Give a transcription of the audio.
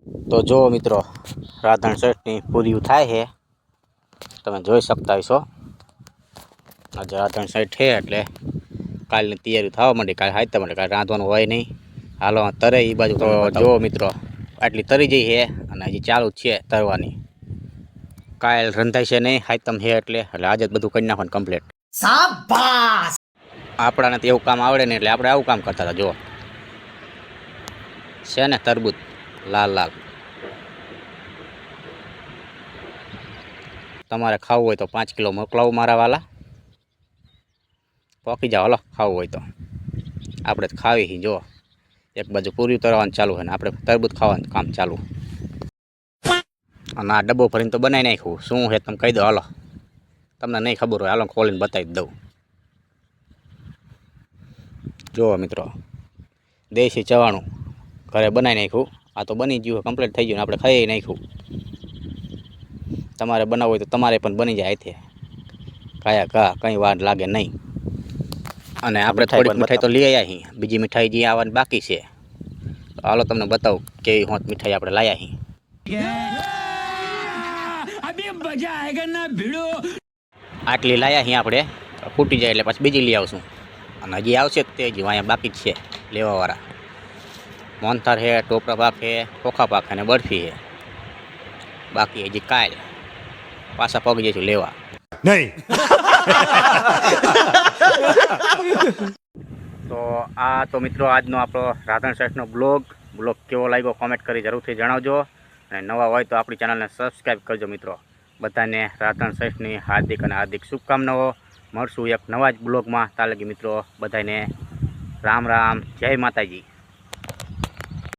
તો જો મિત્રો રાધણ શેઠની પૂરી થાય છે, તમે જોઈ શકતા હશો। આજે રાધણ શેઠ છે એટલે કાલની તૈયારી થવા માંડી, કાલે હાઈતા માંડે, કાલે રાંધવાનું હોય નહીં। હાલો તરે એ બાજુ તો જો મિત્રો આટલી તરી જઈ છે અને હજી ચાલુ જ છે તરવાની। કાલ રંધાય છે નહીં, હાઈતમ છે એટલે આજે જ બધું કરી નાખવાનું કમ્પ્લીટ। શાબાશ! આપણાને તો એવું કામ આવડે નહીં એટલે આપણે આવું કામ કરતા હતા। જો છે ને તરબૂચ લાલ લાલ, તમારે ખાવું હોય તો 5 કિલો મોકલાવું મારા વાલા, પોકી જાઓ હલો ખાવું હોય તો। આપણે તો ખાવી જો એક બાજુ પૂરી તરવાનું ચાલુ છે ને આપણે તરબૂચ ખાવાનું કામ ચાલુ। અને આ ડબ્બો ભરીને તો બનાવી નાખ્યું, શું છે તમે કહી દો હાલો, તમને નહીં ખબર હોય હાલો ખોલીને બતાવી દઉં। જુઓ મિત્રો દેશી ચવાણું ઘરે બનાવી નાખ્યું, આ તો બની ગયું કમ્પ્લીટ થઈ ગયું, આપણે ખાઈ નાખ્યું। તમારે બનાવવું હોય તો તમારે પણ બની જાય અહીંથી, કાયા ઘા કંઈ વાર લાગે નહીં। અને આપણે થોડીક મીઠાઈ તો લઈ આવ્યા છીએ, બીજી મીઠાઈ જે આવવાની બાકી છે, તો હાલો તમને બતાવું કેવી હોત મીઠાઈ આપણે લાવ્યા છીએ। આટલી લાવ્યા છીએ આપણે, ફૂટી જાય એટલે પાછી બીજી લઈ આવશું, અને હજી આવશે જ તે હજી અહીંયા બાકી જ છે લેવાવાળા। મોહનથાળ છે, ટોપરા પાક છે, ચોખા પાક અને બરફી છે, બાકી હજી કાલ પાછા પગ જઈશું લેવા નહીં। તો આ તો મિત્રો આજનો આપણો રાધણ શેઠનો બ્લોગ કેવો લાગ્યો કોમેન્ટ કરી જરૂરથી જણાવજો, અને નવા હોય તો આપણી ચેનલને સબસ્ક્રાઈબ કરજો મિત્રો। બધાને રાધણ શેઠની હાર્દિક અને હાર્દિક શુભકામનાઓ। મળશું એક નવા જ બ્લોગમાં, ત્યાં લગી મિત્રો બધાને રામ રામ, જય માતાજી।